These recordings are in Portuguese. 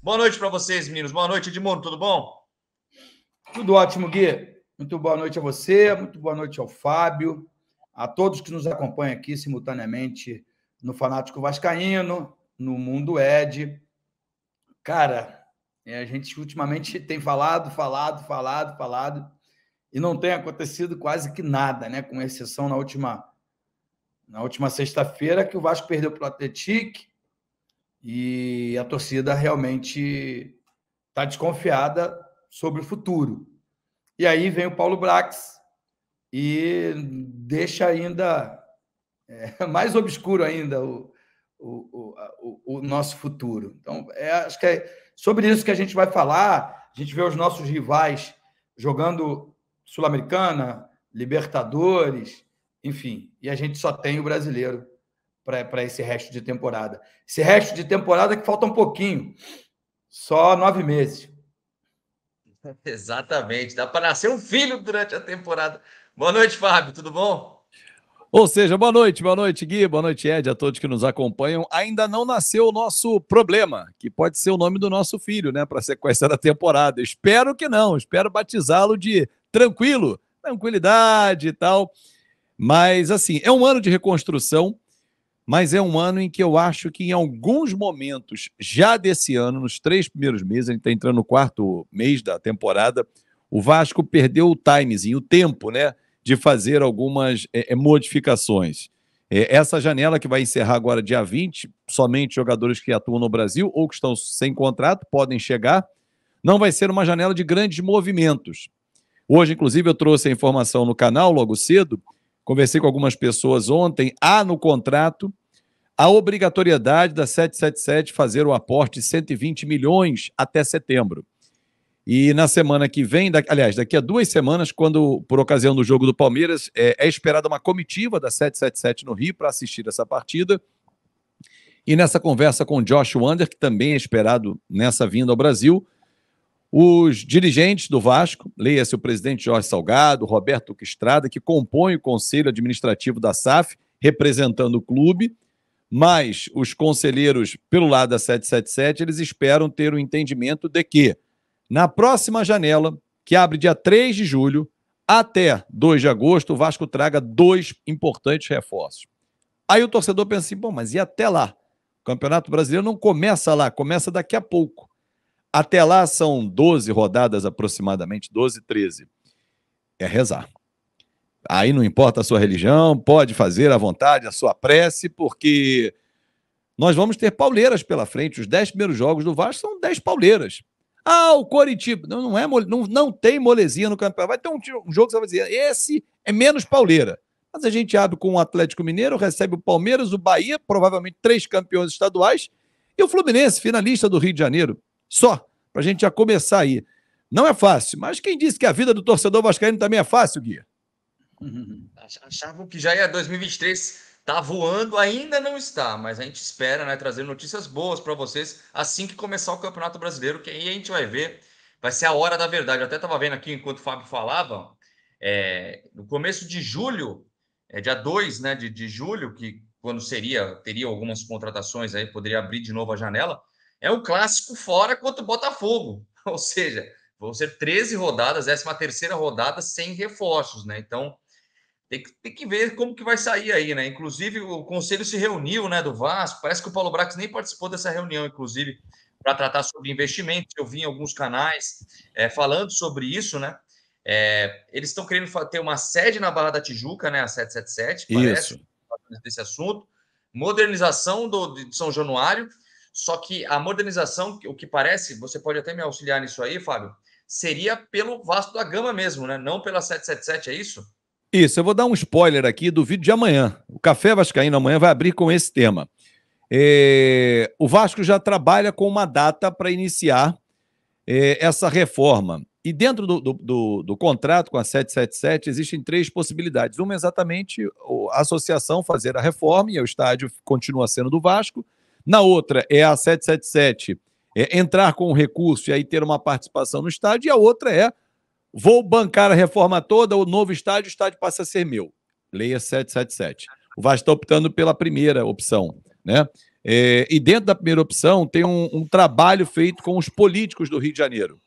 Boa noite para vocês, meninos. Boa noite, Edmundo. Tudo bom? Tudo ótimo, Gui. Muito boa noite a você, muito boa noite ao Fábio, a todos que nos acompanham aqui simultaneamente no Fanático Vascaíno, no Mundo Ed. Cara, a gente ultimamente tem falado, e não tem acontecido quase que nada, né? Com exceção na última sexta-feira, que o Vasco perdeu para o Atlético e a torcida realmente está desconfiada sobre o futuro. E aí vem o Paulo Brax e deixa ainda mais obscuro ainda o nosso futuro. Então, acho que é sobre isso que a gente vai falar. A gente vê os nossos rivais jogando Sul-Americana, Libertadores, enfim, e a gente só tem o brasileiro para esse resto de temporada. Esse resto de temporada que falta um pouquinho, só 9 meses. Exatamente, dá para nascer um filho durante a temporada. Boa noite, Fábio, tudo bom? Ou seja, boa noite, Gui, boa noite, Ed, a todos que nos acompanham. Ainda não nasceu o nosso problema, que pode ser o nome do nosso filho, né, para a sequência da temporada. Espero que não, espero batizá-lo de tranquilidade e tal. Mas, assim, é um ano de reconstrução, mas é um ano em que eu acho que em alguns momentos, já desse ano, nos 3 primeiros meses, a gente está entrando no 4º mês da temporada, o Vasco perdeu o timezinho, o tempo, né, de fazer algumas modificações. Essa janela que vai encerrar agora dia 20, somente jogadores que atuam no Brasil ou que estão sem contrato podem chegar, não vai ser uma janela de grandes movimentos. Hoje, inclusive, eu trouxe a informação no canal logo cedo, conversei com algumas pessoas ontem, há no contrato a obrigatoriedade da 777 fazer o aporte de 120 milhões até setembro. E na semana que vem, aliás, daqui a 2 semanas, quando, por ocasião do jogo do Palmeiras, é esperada uma comitiva da 777 no Rio para assistir essa partida. E nessa conversa com o Josh Wander, que também é esperado nessa vinda ao Brasil, os dirigentes do Vasco, leia-se o presidente Jorge Salgado, Roberto Estrada, que compõe o conselho administrativo da SAF, representando o clube, mas os conselheiros, pelo lado da 777, eles esperam ter o entendimento de que, na próxima janela, que abre dia 3 de julho, até 2 de agosto, o Vasco traga 2 importantes reforços. Aí o torcedor pensa assim, bom, mas e até lá? O Campeonato Brasileiro não começa lá, começa daqui a pouco. Até lá são 12 rodadas aproximadamente, 12, 13. É rezar. Aí não importa a sua religião, pode fazer à vontade a sua prece, porque nós vamos ter pauleiras pela frente. Os 10 primeiros jogos do Vasco são 10 pauleiras. Ah, o Coritiba. Não tem molezinha no campeonato. Vai ter um jogo que você vai dizer, esse é menos pauleira. Mas a gente abre com o Atlético Mineiro, recebe o Palmeiras, o Bahia, provavelmente 3 campeões estaduais, e o Fluminense, finalista do Rio de Janeiro. Só, para a gente já começar aí. Não é fácil, mas quem disse que a vida do torcedor vascaíno também é fácil, Gui? Achavam que já ia 2023, tá voando, ainda não está, mas a gente espera, né, trazer notícias boas para vocês assim que começar o Campeonato Brasileiro, que aí a gente vai ver, vai ser a hora da verdade. Eu até estava vendo aqui enquanto o Fábio falava, no começo de julho, dia 2, né, de julho, que quando teria algumas contratações aí, poderia abrir de novo a janela, é um clássico fora contra o Botafogo, ou seja, vão ser 13 rodadas, 13ª rodada sem reforços, né? Então tem que ver como que vai sair aí, né? Inclusive, o conselho se reuniu, né, do Vasco. Parece que o Paulo Brax nem participou dessa reunião, inclusive, para tratar sobre investimentos. Eu vi em alguns canais falando sobre isso, né? Eles estão querendo ter uma sede na Barra da Tijuca, né? A 777, parece, desse assunto. Modernização de São Januário. Só que a modernização, o que parece, você pode até me auxiliar nisso aí, Fábio, seria pelo Vasco da Gama mesmo, né? Não pela 777, é isso? Isso, eu vou dar um spoiler aqui do vídeo de amanhã. O Café Vascaíno amanhã vai abrir com esse tema. O Vasco já trabalha com uma data para iniciar essa reforma. E dentro do contrato com a 777 existem 3 possibilidades. Uma é exatamente a associação fazer a reforma e o estádio continua sendo do Vasco. Na outra é a 777 entrar com o recurso e aí ter uma participação no estádio. E a outra é vou bancar a reforma toda, o novo estádio, o estádio passa a ser meu. Leia 777. O Vasco está optando pela primeira opção, né? E dentro da primeira opção tem um trabalho feito com os políticos do Rio de Janeiro,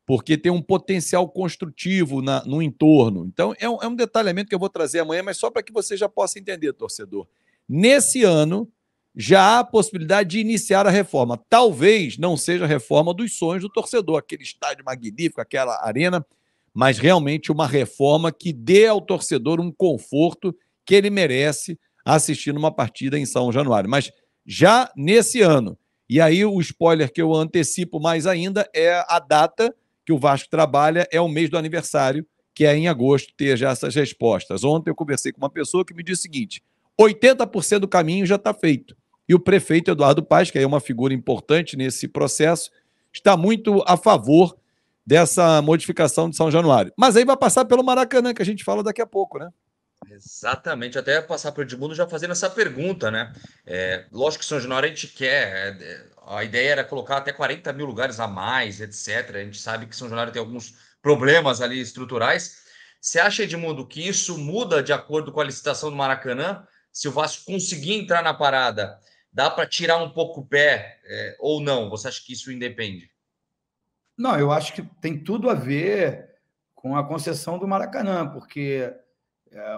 porque tem um potencial construtivo no entorno. Então, é um detalhamento que eu vou trazer amanhã, mas só para que você já possa entender, torcedor. Nesse ano, já há a possibilidade de iniciar a reforma. Talvez não seja a reforma dos sonhos do torcedor, aquele estádio magnífico, aquela arena, mas realmente uma reforma que dê ao torcedor um conforto que ele merece assistindo uma partida em São Januário. Mas já nesse ano, e aí o spoiler que eu antecipo mais ainda é a data que o Vasco trabalha, é o mês do aniversário, que é em agosto, ter já essas respostas. Ontem eu conversei com uma pessoa que me disse o seguinte: 80% do caminho já está feito. E o prefeito Eduardo Paes, que é uma figura importante nesse processo, está muito a favor dessa modificação de São Januário. Mas aí vai passar pelo Maracanã, que a gente fala daqui a pouco, né? Exatamente, até passar para o Edmundo já fazendo essa pergunta, né? Lógico que São Januário a gente quer, a ideia era colocar até 40 mil lugares a mais, etc. A gente sabe que São Januário tem alguns problemas ali estruturais. Você acha, Edmundo, que isso muda de acordo com a licitação do Maracanã? Se o Vasco conseguir entrar na parada, dá para tirar um pouco o pé ou não? Você acha que isso independe? Não, eu acho que tem tudo a ver com a concessão do Maracanã, porque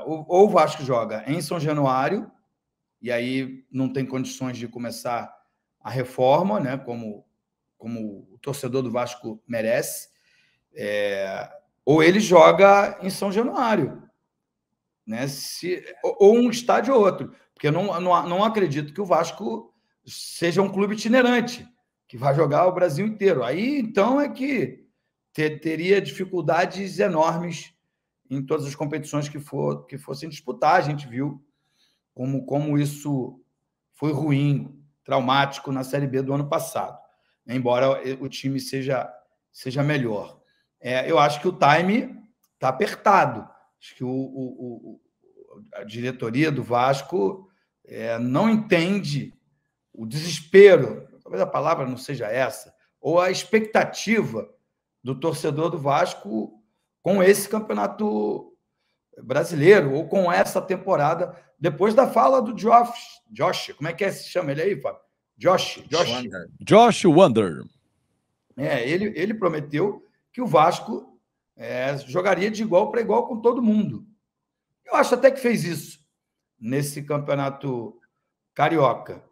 ou o Vasco joga em São Januário, e aí não tem condições de começar a reforma, né, como o torcedor do Vasco merece, ou ele joga em São Januário, né, ou um estádio ou outro, porque eu não acredito que o Vasco seja um clube itinerante, que vai jogar o Brasil inteiro. Aí, então, é que teria dificuldades enormes em todas as competições que fossem disputar. A gente viu como isso foi ruim, traumático na Série B do ano passado, embora o time seja melhor. Eu acho que o time está apertado. Acho que a diretoria do Vasco não entende o desespero, talvez a palavra não seja essa, ou a expectativa do torcedor do Vasco com esse campeonato brasileiro, ou com essa temporada, depois da fala do Josh, como é que se chama ele aí, Fábio? Josh Wander. Ele prometeu que o Vasco jogaria de igual para igual com todo mundo. Eu acho até que fez isso nesse campeonato carioca.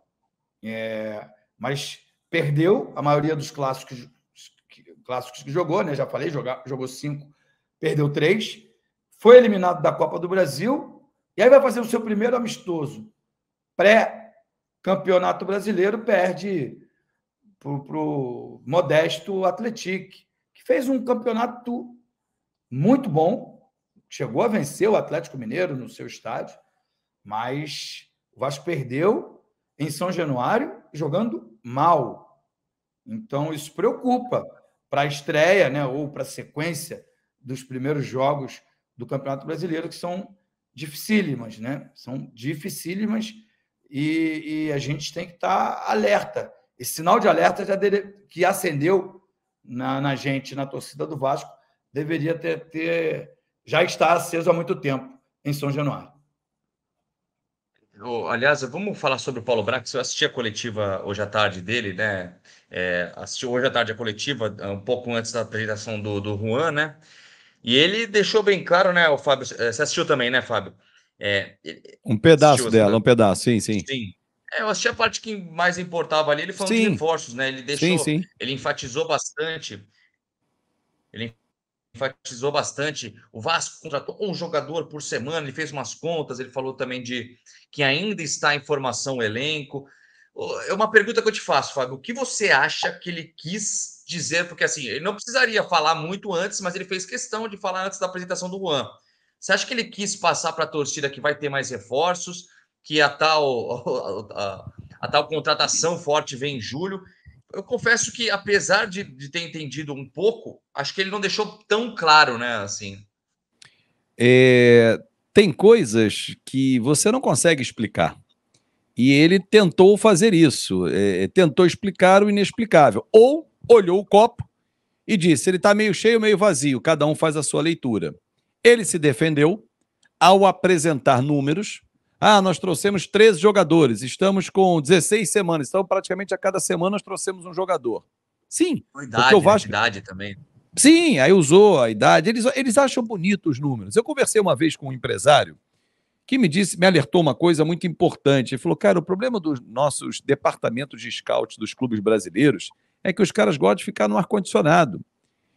Mas perdeu a maioria dos clássicos que jogou, né? Já falei, jogou 5, perdeu 3, foi eliminado da Copa do Brasil, e aí vai fazer o seu primeiro amistoso pré-campeonato brasileiro, perde para o modesto Atlético, que fez um campeonato muito bom, chegou a vencer o Atlético Mineiro no seu estádio, mas o Vasco perdeu em São Januário jogando mal. Então, isso preocupa para a estreia, né, ou para a sequência dos primeiros jogos do Campeonato Brasileiro, que são dificílimas, né? São dificílimas e a gente tem que estar alerta. Esse sinal de alerta que acendeu na gente, na torcida do Vasco, deveria já estar aceso há muito tempo em São Januário. Aliás, vamos falar sobre o Paulo Brax. Eu assisti a coletiva hoje à tarde dele, né? Assisti hoje à tarde a coletiva, um pouco antes da apresentação do Juan, né? E ele deixou bem claro, né, o Fábio? Você assistiu também, né, Fábio? Um pedaço dela, um pedaço, sim. Sim. Eu assisti a parte que mais importava ali, ele falando de reforços, né? Ele deixou, ele enfatizou bastante. O Vasco contratou um jogador por semana, ele fez umas contas, ele falou também de que ainda está em formação o elenco. É uma pergunta que eu te faço, Fábio. O que você acha que ele quis dizer? Porque assim, ele não precisaria falar muito antes, mas ele fez questão de falar antes da apresentação do Juan. Você acha que ele quis passar para a torcida que vai ter mais reforços, que a tal contratação forte vem em julho? Eu confesso que, apesar de ter entendido um pouco, acho que ele não deixou tão claro, né? Assim. Tem coisas que você não consegue explicar. E ele tentou fazer isso. Tentou explicar o inexplicável. Ou olhou o copo e disse, ele está meio cheio, meio vazio. Cada um faz a sua leitura. Ele se defendeu ao apresentar números, nós trouxemos 13 jogadores, estamos com 16 semanas, então praticamente a cada semana nós trouxemos um jogador. Sim, porque o Vasco... idade também. Sim, aí usou a idade. Eles acham bonitos os números. Eu conversei uma vez com um empresário que me alertou uma coisa muito importante. Ele falou, cara, o problema dos nossos departamentos de scout dos clubes brasileiros é que os caras gostam de ficar no ar-condicionado.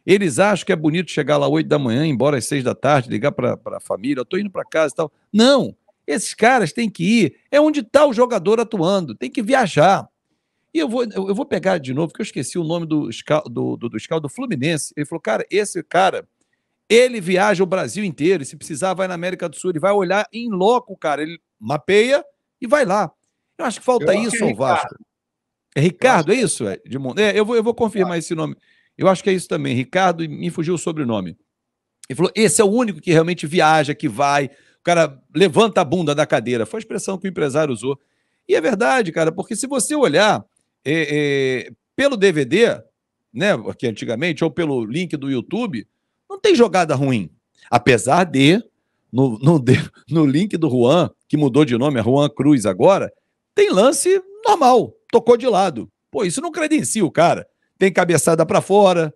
Eles acham que é bonito chegar lá 8 da manhã, ir embora às 6 da tarde, ligar para a família, eu estou indo para casa e tal. Não, esses caras têm que ir, é onde está o jogador atuando, tem que viajar. E eu vou pegar de novo, porque eu esqueci o nome do scout do Fluminense. Ele falou, cara, esse cara, ele viaja o Brasil inteiro, e se precisar vai na América do Sul, ele vai olhar em loco, cara, ele mapeia e vai lá. Eu acho que falta isso ao Vasco. É Ricardo, é isso, Edmundo? Eu vou confirmar esse nome. Eu acho que é isso também, Ricardo, e me fugiu o sobrenome. Ele falou, esse é o único que realmente viaja, que vai, o cara levanta a bunda da cadeira. Foi a expressão que o empresário usou. E é verdade, cara, porque se você olhar pelo DVD, né, que antigamente, ou pelo link do YouTube, não tem jogada ruim. Apesar de, no link do Juan, que mudou de nome, é Juan Cruz agora, tem lance normal, tocou de lado. Pô, isso não credencia o cara. Tem cabeçada para fora.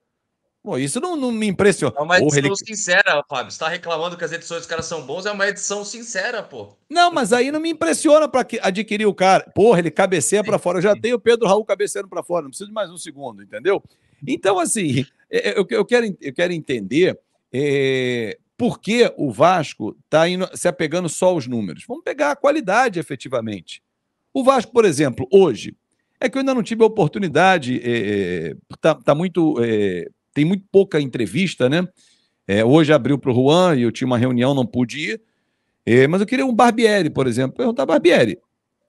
Pô, isso não me impressiona. É uma edição sincera, Fábio. Você tá reclamando que as edições dos caras são bons, é uma edição sincera, pô. Não, mas aí não me impressiona para adquirir o cara. Porra, ele cabeceia para fora. Eu já tenho o Pedro Raul cabeceando para fora, não preciso de mais um segundo, entendeu? Então, assim, eu quero entender por que o Vasco está se apegando só aos números. Vamos pegar a qualidade, efetivamente. O Vasco, por exemplo, hoje, é que eu ainda não tive a oportunidade, tem muito pouca entrevista, né? Hoje abriu para o Juan e eu tinha uma reunião, não pude ir. Mas eu queria um Barbieri, por exemplo. Perguntar, Barbieri,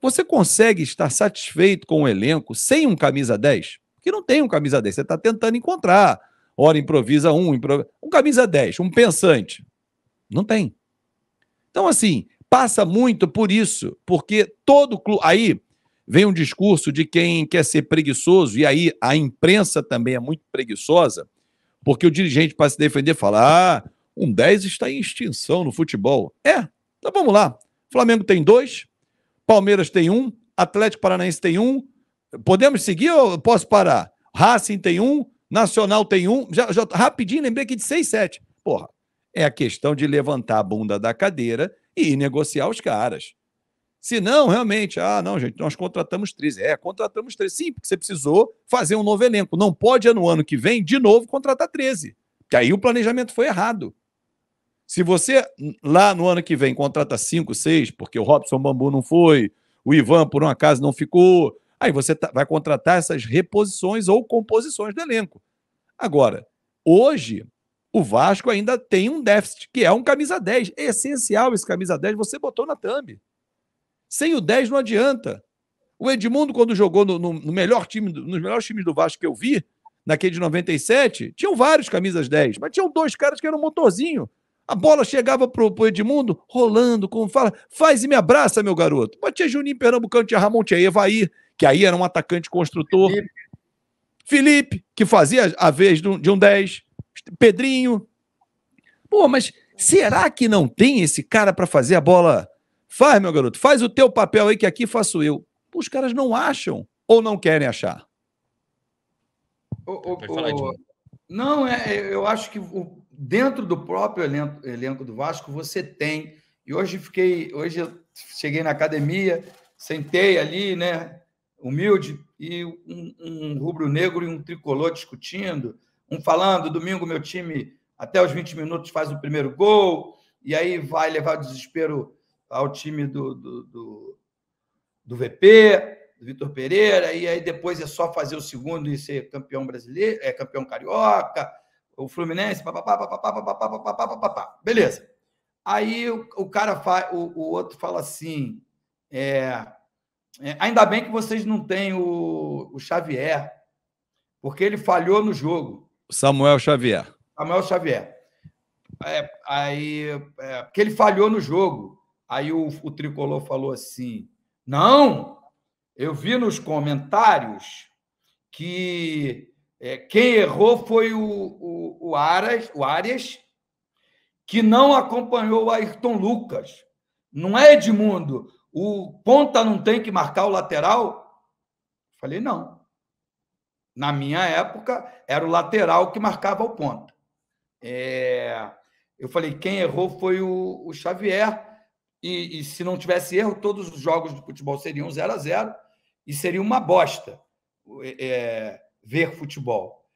você consegue estar satisfeito com o elenco sem um camisa 10? Porque não tem um camisa 10. Você está tentando encontrar. Ora, improvisa um camisa 10, um pensante. Não tem. Então, assim, passa muito por isso, porque todo clube... Aí vem um discurso de quem quer ser preguiçoso, e aí a imprensa também é muito preguiçosa, porque o dirigente, para se defender, fala, um 10 está em extinção no futebol. Então vamos lá. Flamengo tem 2, Palmeiras tem 1, Atlético Paranaense tem 1. Podemos seguir ou posso parar? Racing tem 1, Nacional tem 1. Já rapidinho, lembrei aqui de 6, 7. Porra, é a questão de levantar a bunda da cadeira e ir negociar os caras. Se não, realmente, não, gente, nós contratamos 13. Contratamos 13. Sim, porque você precisou fazer um novo elenco. Não pode, no ano que vem, de novo, contratar 13. Que aí o planejamento foi errado. Se você, lá no ano que vem, contrata 5, 6, porque o Robson Bambu não foi, o Ivan, por um acaso, não ficou, aí você vai contratar essas reposições ou composições do elenco. Agora, hoje, o Vasco ainda tem um déficit, que é um camisa 10. É essencial esse camisa 10, você botou na thumb. Sem o 10 não adianta. O Edmundo, quando jogou nos melhores times do Vasco que eu vi, naquele de 97, tinham vários camisas 10, mas tinham 2 caras que eram motorzinho. A bola chegava pro Edmundo, rolando, como fala, faz e me abraça, meu garoto. Mas tinha Juninho Pernambucano, tinha Ramon, tinha Evair, que aí era um atacante construtor. Felipe, que fazia a vez de um 10. Pedrinho. Pô, mas será que não tem esse cara para fazer a bola? Faz, meu garoto, faz o teu papel aí que aqui faço eu. Os caras não acham ou não querem achar? Não, eu acho que dentro do próprio elenco do Vasco você tem. E hoje eu cheguei na academia, sentei ali, né, humilde, e um rubro-negro e um tricolor discutindo, um falando, domingo meu time até os 20 minutos faz o primeiro gol, e aí vai levar o desespero ao time do VP, do Vitor Pereira, e aí depois é só fazer o segundo e ser campeão brasileiro, campeão carioca, o Fluminense, papapá. Beleza. Aí o cara o outro fala assim, ainda bem que vocês não têm o Xavier, porque ele falhou no jogo. Samuel Xavier. Porque ele falhou no jogo. Aí o tricolor falou assim, não, eu vi nos comentários que quem errou foi o Arias, que não acompanhou o Ayrton Lucas. Não é, Edmundo? O ponta não tem que marcar o lateral? Falei, não. Na minha época, era o lateral que marcava o ponta. Eu falei, quem errou foi o Xavier, e se não tivesse erro, todos os jogos de futebol seriam 0-0 e seria uma bosta ver futebol.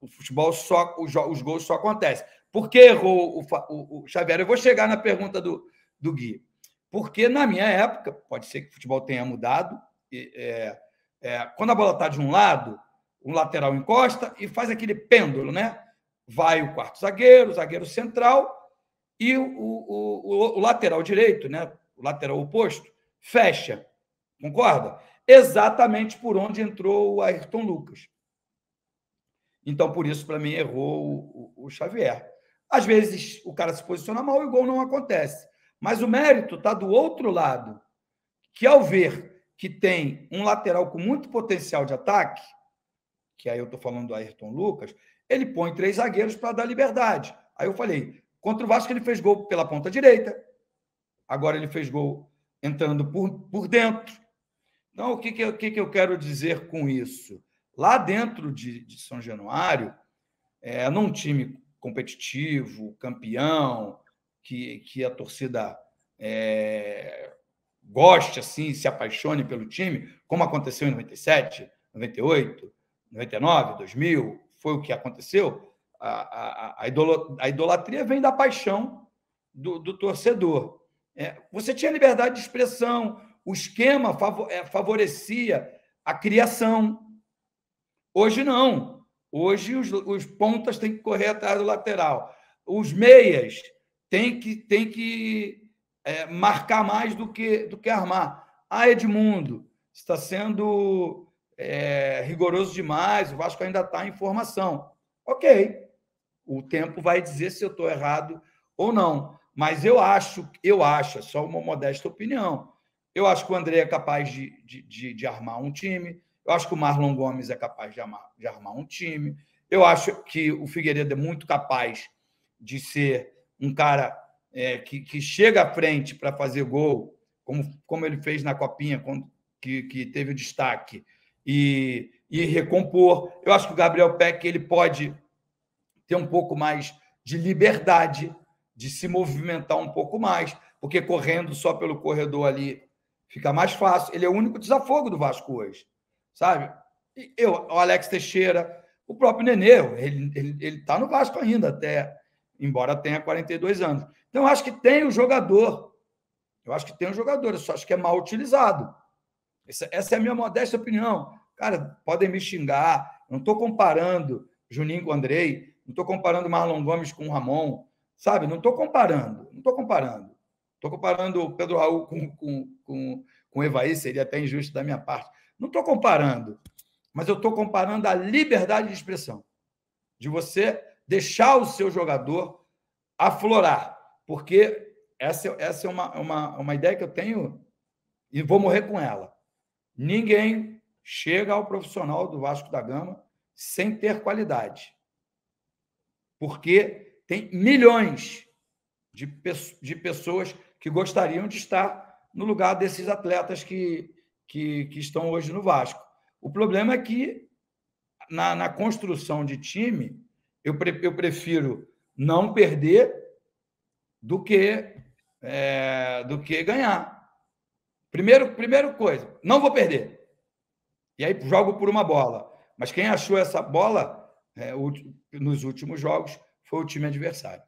O futebol os gols só acontecem. Por que errou o Xavier? Eu vou chegar na pergunta do Gui. Porque na minha época, pode ser que o futebol tenha mudado, quando a bola está de um lado, o lateral encosta e faz aquele pêndulo, né? Vai o quarto zagueiro, o zagueiro central e o lateral direito, né? O lateral oposto, fecha. Concorda? Exatamente por onde entrou o Ayrton Lucas. Então, por isso, para mim, errou o Xavier. Às vezes, o cara se posiciona mal e o gol não acontece. Mas o mérito está do outro lado, que ao ver que tem um lateral com muito potencial de ataque, que aí eu estou falando do Ayrton Lucas, ele põe 3 zagueiros para dar liberdade. Aí eu falei, contra o Vasco ele fez gol pela ponta direita, agora ele fez gol entrando por dentro. Então, o que eu quero dizer com isso? Lá dentro de São Januário, num time competitivo, campeão, que a torcida goste, assim, se apaixone pelo time, como aconteceu em 97, 98, 99, 2000, foi o que aconteceu. A idolatria vem da paixão do torcedor. Você tinha liberdade de expressão, o esquema favorecia a criação. Hoje não. Hoje os pontas têm que correr atrás do lateral. Os meias têm que marcar mais do que armar. Edmundo, está sendo rigoroso demais, o Vasco ainda está em formação. Ok, o tempo vai dizer se eu estou errado ou não. Mas eu acho, é só uma modesta opinião, eu acho que o André é capaz de armar um time, eu acho que o Marlon Gomes é capaz de armar um time, eu acho que o Figueiredo é muito capaz de ser um cara que chega à frente para fazer gol, como ele fez na Copinha, que teve o destaque, e recompor. Eu acho que o Gabriel Peck ele pode ter um pouco mais de liberdade, de se movimentar um pouco mais, porque correndo só pelo corredor ali fica mais fácil. Ele é o único desafogo do Vasco hoje, sabe? O Alex Teixeira, o próprio Nenê, ele está no Vasco ainda, embora tenha 42 anos. Então, eu acho que tem o jogador. Eu só acho que é mal utilizado. Essa é a minha modesta opinião. Cara, podem me xingar. Não estou comparando Juninho com o Andrei, não estou comparando Marlon Gomes com o Ramon, sabe? Não estou comparando. Estou comparando o Pedro Raul com o Evaí, seria até injusto da minha parte. Não estou comparando, mas eu estou comparando a liberdade de expressão, de você deixar o seu jogador aflorar, porque essa é uma ideia que eu tenho e vou morrer com ela. Ninguém chega ao profissional do Vasco da Gama sem ter qualidade, porque tem milhões de pessoas que gostariam de estar no lugar desses atletas que estão hoje no Vasco. O problema é que, na construção de time, eu prefiro não perder do que ganhar. Primeira coisa, não vou perder. E aí jogo por uma bola. Mas quem achou essa bola nos últimos jogos foi o time adversário.